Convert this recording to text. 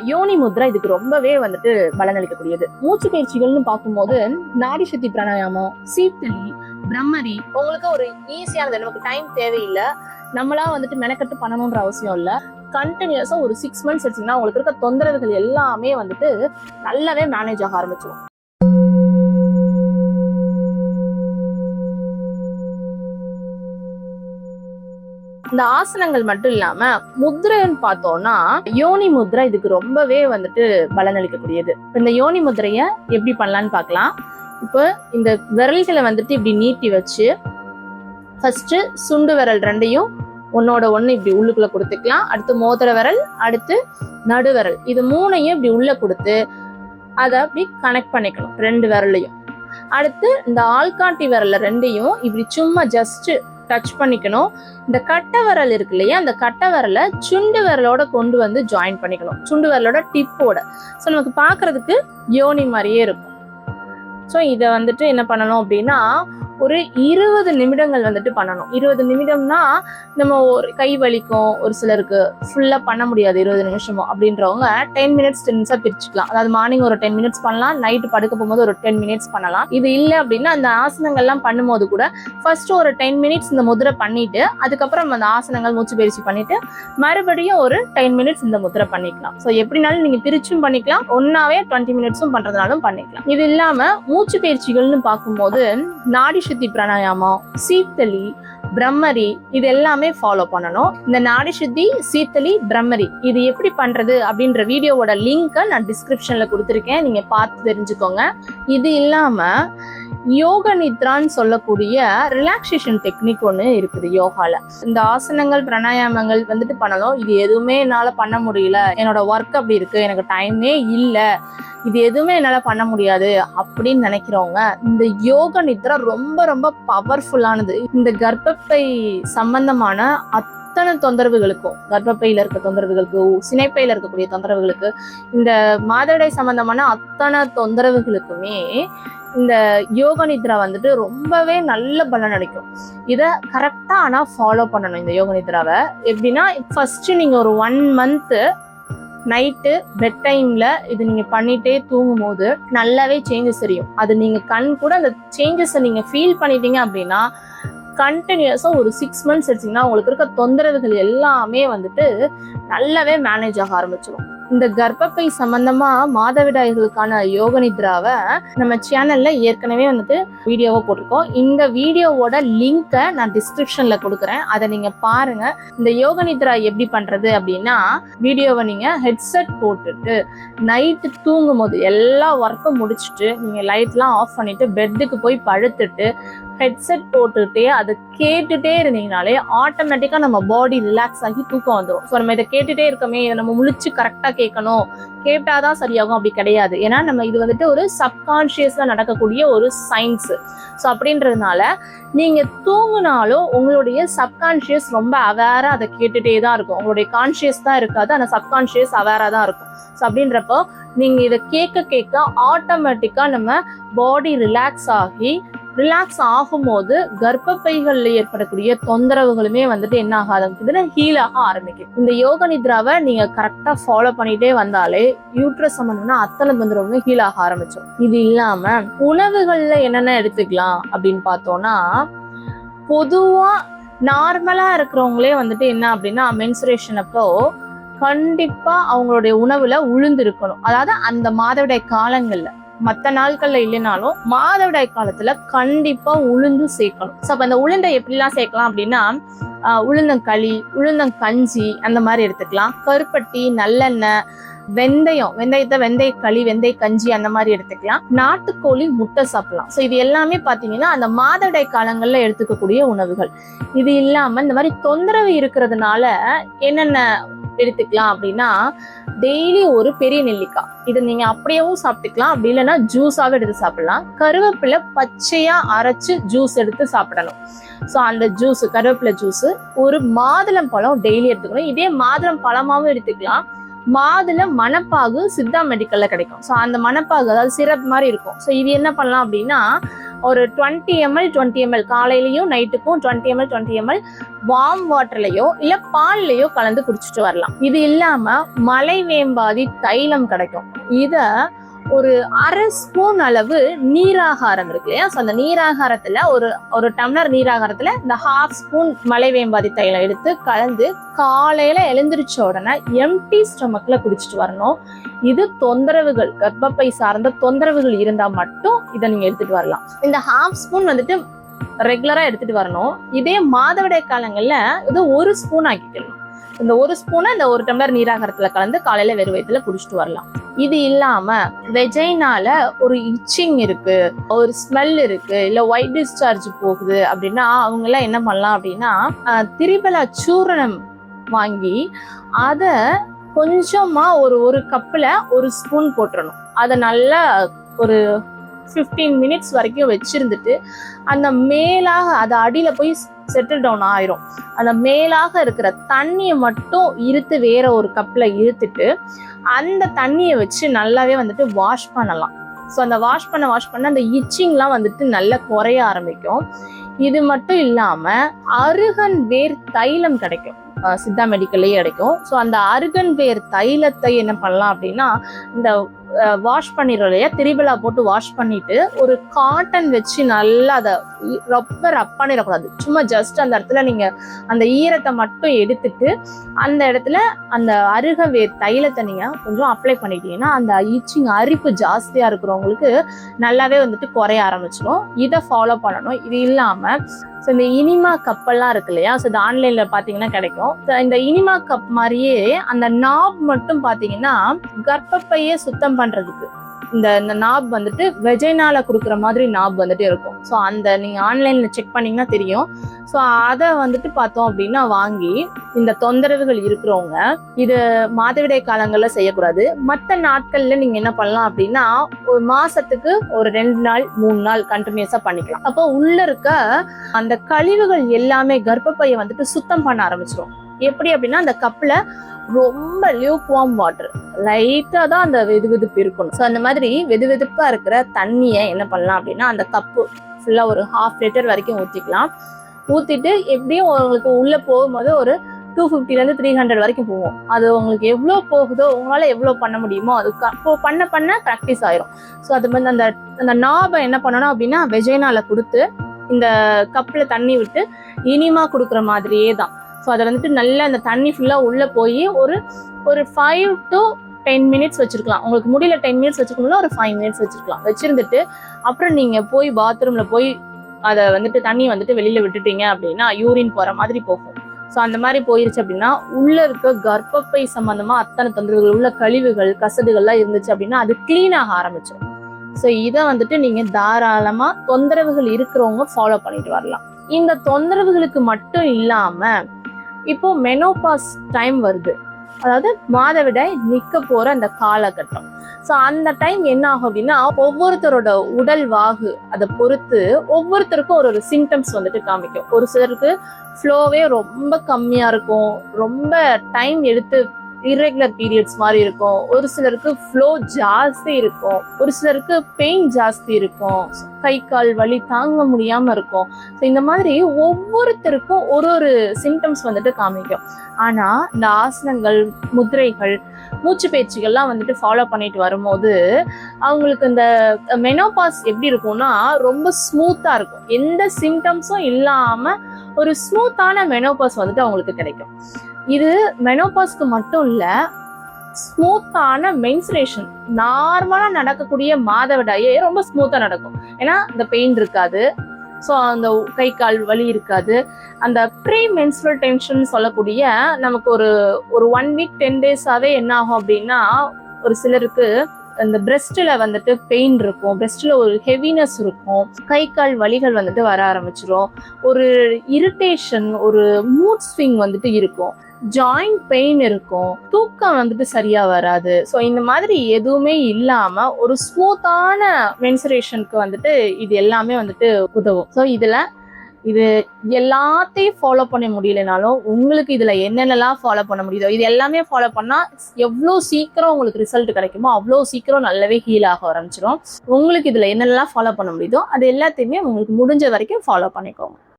யோனி முத்ரா இதுக்கு ரொம்பவே வந்துட்டு பலனளிக்கக்கூடியது. மூச்சு பயிற்சிகள்னு பார்க்கும்போது நாடி சக்தி பிராணாயாமம், சீத்தலி, பிரம்மரி உங்களுக்கு ஒரு ஈஸியானது. நமக்கு டைம் தேவையில்லை, நம்மளா வந்துட்டு மெனக்கட்டு பண்ணணும்ன்ற அவசியம் இல்லை. கண்டினியூஸா ஒரு 6 months எடுத்தீங்கன்னா உங்களுக்கு இருக்க தொந்தரவுகள் எல்லாமே வந்துட்டு நல்லாவே மேனேஜ் ஆக ஆரம்பிச்சிடும். இந்த ஆசனங்கள் மட்டும் இல்லாம முத்ரைன்னு பார்த்தோம்னா யோனி முத்ரா இதுக்கு ரொம்பவே வந்துட்டு பலனளிக்கக்கூடியது. இந்த யோனி முத்ரைய எப்படி பண்ணலான்னு பார்க்கலாம். இப்போ இந்த விரல்களை வந்துட்டு இப்படி நீட்டி வச்சு ஃபர்ஸ்ட் சுண்டு விரல் ரெண்டையும் ஒன்னோட ஒண்ணு இப்படி உள்ளுக்குள்ள கொடுத்துக்கலாம். அடுத்து மோதிர விரல், அடுத்து நடுவிரல், இது மூணையும் இப்படி உள்ள கொடுத்து அதை அப்படி கனெக்ட் பண்ணிக்கணும் 2 விரலையும். அடுத்து இந்த ஆள்காட்டி விரல்ல ரெண்டையும் இப்படி சும்மா ஜஸ்ட் டச் பண்ணிக்கணும். இந்த கட்டை விரல் இருக்கு இல்லையா, அந்த கட்டை விரலை சுண்டு விரலோட கொண்டு வந்து ஜாயின் பண்ணிக்கணும், சுண்டு விரலோட டிப்போட. ஸோ நமக்கு பார்க்கறதுக்கு யோனி மாதிரியே இருக்கும். ஸோ இதை வந்துட்டு என்ன பண்ணணும் அப்படின்னா ஒரு 20 நிமிடங்கள் வந்துட்டு பண்ணணும். 20 நிமிடம்னா நம்ம ஒரு கை வலிக்கும், ஒரு சிலருக்கு ஃபுல்லா பண்ண முடியாது 20 நிமிஷமும் அப்படின்றவங்க 10 minutes 10 minutes பிரிச்சுக்கலாம். அதாவது மார்னிங் ஒரு 10 minutes பண்ணலாம், நைட்டு படுக்க போகும்போது ஒரு 10 minutes பண்ணலாம். இது இல்லை அப்படின்னா அந்த ஆசனங்கள்லாம் பண்ணும்போது கூட ஃபர்ஸ்ட் ஒரு 10 minutes இந்த முதிரை பண்ணிட்டு அதுக்கப்புறம் அந்த ஆசனங்கள் மூச்சு பயிற்சி பண்ணிட்டு மறுபடியும் ஒரு 10 minutes இந்த முதிரை பண்ணிக்கலாம். ஸோ எப்படினாலும் நீங்க பிரிச்சும் பண்ணிக்கலாம், ஒன்னாவே 20 minutes பண்றதுனாலும் பண்ணிக்கலாம். இது இல்லாம மூச்சு பயிற்சிகள்னு பார்க்கும்போது நாடி சக்தி பிராணாயாமம், சீத்தலி, பிரம்மரி இது எல்லாமே ஃபாலோ பண்ணணும். இந்த நாடி சுத்தி, சீத்தலி, பிரம்மரி இது எப்படி பண்றது அப்படின்ற வீடியோவோட லிங்கை நான் டிஸ்கிரிப்ஷன்ல கொடுத்துருக்கேன், நீங்க பார்த்து தெரிஞ்சுக்கோங்க. இது இல்லாம யோக நித்ரான்னு சொல்லக்கூடிய ரிலாக்ஸேஷன் டெக்னிக் ஒன்று இருக்குது யோகால. இந்த ஆசனங்கள் பிராணாயாமங்கள் வந்துட்டு பண்ணணும். இது எதுவுமே என்னால பண்ண முடியல, என்னோட ஒர்க் அப்படி இருக்கு, எனக்கு டைமே இல்லை, இது எதுவுமே என்னால பண்ண முடியாது அப்படின்னு நினைக்கிறவங்க இந்த யோக நித்ரா ரொம்ப ரொம்ப பவர்ஃபுல்லானது. இந்த கர்ப்பப்பை சம்பந்தமான அத்தனை தொந்தரவுகளுக்கும், கர்ப்பப்பையில இருக்க தொந்தரவுகளுக்கு, சினைப்பையில இருக்கக்கூடிய தொந்தரவுகளுக்கு, இந்த மாதவிடாய் சம்பந்தமான அத்தனை தொந்தரவுகளுக்குமே இந்த யோக நித்ரா வந்துட்டு ரொம்பவே நல்ல பலன் அளிக்கும். இதை கரெக்டா ஆனா ஃபாலோ பண்ணணும். இந்த யோக நித்ராவை எப்படின்னா ஃபர்ஸ்ட் நீங்க ஒரு 1 month நைட்டு பெட் டைம்ல இது நீங்க பண்ணிட்டே தூங்கும் போது நல்லாவே சேஞ்சஸ் தெரியும். அது நீங்க கண் கூட அந்த சேஞ்சஸை நீங்க ஃபீல் பண்ணிட்டீங்க அப்படின்னா கண்டினியூஸா ஒரு 6 months எடுத்தீங்கன்னா உங்களுக்கு இருக்க தொந்தரவுகள் எல்லாமே வந்துட்டு நல்லாவே மேனேஜ் ஆக ஆரம்பிச்சிடும். இந்த கர்ப்பப்பை சம்பந்தமா மாதவிடாய்களுக்கான யோக நித்ராவை நம்ம சேனல்ல ஏற்கனவே வந்துட்டு வீடியோவை போட்டிருக்கோம். இந்த வீடியோவோட லிங்கை நான் டிஸ்கிரிப்ஷன்ல கொடுக்குறேன், அதை நீங்க பாருங்க. இந்த யோக நித்ரா எப்படி பண்றது அப்படின்னா வீடியோவை நீங்க ஹெட்செட் போட்டுட்டு நைட்டு தூங்கும் போது எல்லா ஒர்க்கும் முடிச்சுட்டு நீங்க லைட்லாம் ஆஃப் பண்ணிட்டு பெட்டுக்கு போய் படுத்துட்டு ஹெட்செட் போட்டுட்டே அதை கேட்டுட்டே இருந்தீங்கனாலே ஆட்டோமேட்டிக்கா நம்ம பாடி ரிலாக்ஸ் ஆகி தூக்கம் வந்துடும். ஸோ நம்ம இதை கேட்டுட்டே இருக்கோமே, இதை நம்ம முழிச்சு கரெக்டா கேட்கணும், கேட்டாதான் சரியாகும் அப்படி கிடையாது. ஏன்னா நம்ம இது வந்துட்டு ஒரு சப்கான்ஷியஸ்ல நடக்கக்கூடிய ஒரு சயின்ஸ். ஸோ அப்படின்றதுனால நீங்க தூங்குனாலும் உங்களுடைய சப்கான்ஷியஸ் ரொம்ப அவேரா அதை கேட்டுட்டே தான் இருக்கும். உங்களுடைய கான்ஷியஸ் தான் இருக்காது, ஆனா சப்கான்ஷியஸ் அவேரா தான் இருக்கும். ஸோ அப்படின்றப்போ நீங்க இதை கேட்க கேட்க ஆட்டோமேட்டிக்கா நம்ம பாடி ரிலாக்ஸ் ஆகும்போது கர்ப்பப்பைகள்ல ஏற்படக்கூடிய தொந்தரவுகளுமே வந்துட்டு என்ன ஆக ஆரம்பிக்குதுன்னா ஹீல் ஆக ஆரம்பிக்கும். இந்த யோக நித்ராவை நீங்க கரெக்டா ஃபாலோ பண்ணிட்டே வந்தாலே யூட்ரஸ் சம்பந்தம்னா அத்தனை தொந்தரவுமே ஹீல் ஆக ஆரம்பிச்சோம். இது இல்லாம உணவுகள்ல என்னென்ன எடுத்துக்கலாம் அப்படின்னு பார்த்தோம்னா பொதுவா நார்மலா இருக்கிறவங்களே வந்துட்டு என்ன அப்படின்னா மென்சுரேஷன் அப்போ கண்டிப்பா அவங்களுடைய உணவுல உளுந்து இருக்கணும். அதாவது அந்த மாதவிடாய் காலங்கள்ல, மற்ற நாட்கள்ல இல்லைனாலும் மாதவிடாய் காலத்துல கண்டிப்பா உளுந்து சேர்க்கணும். ஸோ அப்ப அந்த உளுந்தை எப்படிலாம் சேர்க்கலாம் அப்படின்னா உளுந்தங்களி, உளுந்தங்கஞ்சி அந்த மாதிரி எடுத்துக்கலாம். கருப்பட்டி, நல்லெண்ணெய், வெந்தயத்தை வெந்தயக்களி, வெந்தய கஞ்சி அந்த மாதிரி எடுத்துக்கலாம். நாட்டுக்கோழி முட்டை சாப்பிடலாம். ஸோ இது எல்லாமே பார்த்தீங்கன்னா அந்த மாதவிடாய் காலங்கள்ல எடுத்துக்கக்கூடிய உணவுகள். இது இல்லாம இந்த மாதிரி தொந்தரவு இருக்கிறதுனால என்னென்ன எடுத்துக்கலாம் அப்படின்னா டெய்லி ஒரு பெரிய நெல்லிக்காய், இது நீங்க அப்படியேவும் சாப்பிட்டுக்கலாம், அப்படி இல்லைன்னா ஜூஸாவே எடுத்து சாப்பிடலாம். கருவேப்பிலை பச்சையா அரைச்சு ஜூஸ் எடுத்து சாப்பிடணும். ஸோ அந்த ஜூஸ், கருவேப்பிலை ஜூஸ், ஒரு மாதுளம் பழம் டெய்லி எடுத்துக்கணும். இதே மாதுளம் பழமாவும் எடுத்துக்கலாம். மாதுளை மணப்பாகு சித்தா மெடிக்கல்ல கிடைக்கும். ஸோ அந்த மணப்பாகு அதாவது சிரப் மாதிரி இருக்கும். ஸோ இது என்ன பண்ணலாம் அப்படின்னா ஒரு 20 ml 20 ml காலையிலயும் நைட்டுக்கும் 20 ml 20 ml வார்ம் வாட்டர்லயோ இல்ல பால்லயோ கலந்து குடிச்சிட்டு வரலாம். இது இல்லாம மலைவேம்பாதி தைலம் கிடைக்கும். இத ஒரு 1/2 ஸ்பூன் அளவு நீராகாரம் இருக்கு இல்லையா, அந்த நீராகாரத்துல ஒரு டம்ளர் நீராகாரத்துல இந்த 1/2 ஸ்பூன் மலைவேம்பாதி தைலம் எடுத்து கலந்து காலையில எழுந்திரிச்ச உடனே எம்டி ஸ்டொமக்ல குடிச்சிட்டு வரணும். இது தொந்தரவுகள், கர்ப்பப்பை சார்ந்த தொந்தரவுகள் இருந்தா மட்டும் இதை நீங்க எடுத்துட்டு வரலாம். இந்த 1/2 ஸ்பூன் வந்துட்டு ரெகுலரா எடுத்துட்டு வரணும். இதே மாதவிடாய் காலங்கள்ல இது 1 ஸ்பூன் ஆக்கிக்கணும். இந்த 1 ஸ்பூனை இந்த 1 டம்ளர் நீராகாரத்துல கலந்து காலையில வெறும் வயித்துல குடிச்சிட்டு வரலாம். இது இல்லாம வெஜைனால ஒரு இச்சிங் இருக்கு, ஒரு ஸ்மெல் இருக்கு, இல்ல ஒயிட் டிஸ்சார்ஜ் போகுது அப்படின்னா அவங்க எல்லாம் என்ன பண்ணலாம் அப்படின்னா திரிபலா சூரணம் வாங்கி அத கொஞ்சமா ஒரு கப்ல 1 ஸ்பூன் போட்டுறணும். அதை நல்லா ஒரு 15 மினிட்ஸ் வரைக்கும் வச்சிருந்துட்டு அந்த மேலாக அது அடியில போய் செட்டில் டவுன் ஆயிரும். அந்த மேலாக இருக்கிற தண்ணியை மட்டும் இருத்து வேற ஒரு கப்ல இருத்துட்டு அந்த தண்ணியை வச்சு நல்லாவே வந்துட்டு வாஷ் பண்ணலாம். ஸோ அந்த வாஷ் பண்ண அந்த இச்சிங்லாம் வந்துட்டு நல்லா குறைய ஆரம்பிக்கும். இது மட்டும் இல்லாம அருகன் வேர் தைலம் கிடைக்கும், சித்தா மெடிக்கல்லையே கிடைக்கும். ஸோ அந்த அருகன் வேர் தைலத்தை என்ன பண்ணலாம் அப்படின்னா இந்த வாஷ் பண்ணிடுறோம் இல்லையா, திரிபலா போட்டு வாஷ் பண்ணிட்டு ஒரு காட்டன் வச்சு நல்லா அதை ரொம்ப ரப் பண்ணிடக்கூடாது. சும்மா ஜஸ்ட் அந்த இடத்துல நீங்க அந்த ஈரத்தை மட்டும் எடுத்துட்டு அந்த இடத்துல அந்த அருகவேர் தைலத்தை நீங்க கொஞ்சம் அப்ளை பண்ணிட்டீங்கன்னா அந்த ஈச்சிங் அரிப்பு ஜாஸ்தியா இருக்கிறவங்களுக்கு நல்லாவே வந்துட்டு குறைய ஆரம்பிச்சிடும். இதை ஃபாலோ பண்ணணும். இது இல்லாம ஸோ இந்த இனிமா கப்பெல்லாம் இருக்கு இல்லையா, ஸோ இது ஆன்லைன்ல பாத்தீங்கன்னா கிடைக்கும். இந்த இனிமா கப் மாதிரியே அந்த நாப் மட்டும் பாத்தீங்கன்னா கர்ப்பப்பையே சுத்தம் பண்றதுக்கு இந்த நாப் வந்துட்டு வெஜைனால கொடுக்குற மாதிரி நாப் வந்துட்டு இருக்கும். ஸோ அந்த நீங்க ஆன்லைன்ல செக் பண்ணீங்கன்னா தெரியும். ஸோ அதை வந்துட்டு பார்த்தோம் அப்படின்னா வாங்கி இந்த தொந்தரவுகள் இருக்கிறவங்க இது மாதவிடாய் காலங்கள்ல செய்யக்கூடாது. மற்ற நாட்கள்ல நீங்க என்ன பண்ணலாம் அப்படின்னா ஒரு மாசத்துக்கு ஒரு 2 நாள் 3 நாள் கண்டினியூஸா பண்ணிக்கலாம். அப்போ உள்ள இருக்க அந்த கழிவுகள் எல்லாமே கர்ப்பப்பையை வந்துட்டு சுத்தம் பண்ண ஆரம்பிச்சிடும். எப்படி அப்படின்னா அந்த கப்ல ரொம்ப லியூக் வார்ம் வாட்டர் லைட்டா தான் அந்த வெதுவெதுப்பு இருக்கணும். ஸோ அந்த மாதிரி வெதுவெதுப்பா இருக்கிற தண்ணியை என்ன பண்ணலாம் அப்படின்னா அந்த கப்பு ஃபுல்லா ஒரு 1/2 லிட்டர் வரைக்கும் ஊற்றிக்கலாம். ஊற்றிட்டு எப்படியும் உங்களுக்கு உள்ள போகும்போது ஒரு 250 to 300 வரைக்கும் போகும். அது உங்களுக்கு எவ்வளோ போகுதோ உங்களால எவ்வளோ பண்ண முடியுமோ அது பண்ண ப்ராக்டிஸ் ஆயிரும். ஸோ அது வந்து அந்த நாபை என்ன பண்ணணும் அப்படின்னா வெஜைனால கொடுத்து இந்த கப்பில் தண்ணி விட்டு இனிமா கொடுக்குற மாதிரியே தான். ஸோ அதை வந்துட்டு நல்லா அந்த தண்ணி ஃபுல்லாக உள்ளே போய் ஒரு 5 to 10 மினிட்ஸ் வச்சிருக்கலாம். உங்களுக்கு முடியல 10 மினிட்ஸ் வச்சுக்கணும்னா ஒரு 5 மினிட்ஸ் வச்சிருக்கலாம். வச்சிருந்துட்டு அப்புறம் நீங்கள் போய் பாத்ரூமில் போய் அதை வந்துட்டு தண்ணி வந்துட்டு வெளியில் விட்டுட்டீங்க அப்படின்னா யூரின் போகிற மாதிரி போகும். ஸோ அந்த மாதிரி போயிருச்சு அப்படின்னா உள்ள இருக்க கர்ப்பப்பை சம்பந்தமா அத்தனை தொந்தரவுகள் உள்ள கழிவுகள் கசடுகள்லாம் இருந்துச்சு அப்படின்னா அது கிளீன் ஆக ஆரம்பிச்சிடும். ஸோ இதை வந்துட்டு நீங்கள் தாராளமாக தொந்தரவுகள் இருக்கிறவங்க ஃபாலோ பண்ணிட்டு வரலாம். இந்த தொந்தரவுகளுக்கு மட்டும் இல்லாமல் இப்போ மெனோபாஸ் டைம் வருது, அதாவது மாதவிடாய் நிக்க போற அந்த காலகட்டம். ஸோ அந்த டைம் என்ன ஆகும் அப்படின்னா ஒவ்வொருத்தரோட உடல் வாகு அதை பொறுத்து ஒவ்வொருத்தருக்கும் ஒரு சிம்டம்ஸ் வந்துட்டு காமிக்கும். ஒரு சிலருக்கு ஃப்ளோவே ரொம்ப கம்மியா இருக்கும், ரொம்ப டைம் எடுத்து இர்ரெகுலர் பீரியட்ஸ் மாதிரி இருக்கும். ஒரு சிலருக்கு ஃப்ளோ ஜாஸ்தி இருக்கும், ஒரு சிலருக்கு பெயின் ஜாஸ்தி இருக்கும், கை கால் வலி தாங்க முடியாம இருக்கும். ஸோ இந்த மாதிரி ஒவ்வொருத்தருக்கும் ஒரு சிம்டம்ஸ் வந்துட்டு காமிக்கும். ஆனா இந்த ஆசனங்கள், முதிரைகள், மூச்சு பயிற்சிகள்லாம் வந்துட்டு ஃபாலோ பண்ணிட்டு வரும்போது அவங்களுக்கு இந்த மெனோபாஸ் எப்படி இருக்கும்னா ரொம்ப ஸ்மூத்தா இருக்கும். எந்த சிம்டம்ஸும் இல்லாம ஒரு ஸ்மூத்தான மெனோபாஸ் வந்துட்டு அவங்களுக்கு கிடைக்கும். இது மெனோபாஸ்க்கு மட்டும் இல்ல, ஸ்மூத்தான மென்சுரேஷன், நார்மலா நடக்கக்கூடிய மாதவிடாயே ரொம்ப ஸ்மூத்தா நடக்கும். ஏன்னா இந்த பெயின் இருக்காது, ஸோ அந்த கை கால் வலி இருக்காது. அந்த ப்ரீ மென்சுரல் டென்ஷன் சொல்லக்கூடிய நமக்கு ஒரு 1 வீக் 10 டேஸாவே என்ன ஆகும் அப்படின்னா ஒரு சிலருக்கு அந்த பிரெஸ்ட்ல வந்துட்டு பெயின் இருக்கும், பிரெஸ்ட்ல ஒரு ஹெவினஸ் இருக்கும், கை கால் வலிகள் வந்துட்டு வர ஆரம்பிச்சிடும், ஒரு இரிட்டேஷன், ஒரு மூட் ஸ்விங் வந்துட்டு இருக்கும், ஜாயிண்ட் பெயின் இருக்கும், தூக்கம் வந்துட்டு சரியா வராது. ஸோ இந்த மாதிரி எதுவுமே இல்லாம ஒரு ஸ்மூத்தான மென்சுரேஷனுக்கு வந்துட்டு இது எல்லாமே வந்துட்டு உதவும். ஸோ இதுல இது எல்லாத்தையும் ஃபாலோ பண்ண முடியலனாலும் உங்களுக்கு இதுல என்னென்னலாம் ஃபாலோ பண்ண முடியுதோ இது எல்லாமே ஃபாலோ பண்ணா எவ்வளோ சீக்கிரம் உங்களுக்கு ரிசல்ட் கிடைக்குமோ அவ்வளோ சீக்கிரம் நல்லாவே ஹீல் ஆக ஆரம்பிச்சிடும். உங்களுக்கு இதுல என்னென்னலாம் ஃபாலோ பண்ண முடியுதோ அது எல்லாத்தையுமே உங்களுக்கு முடிஞ்ச வரைக்கும் ஃபாலோ பண்ணிக்கோங்க.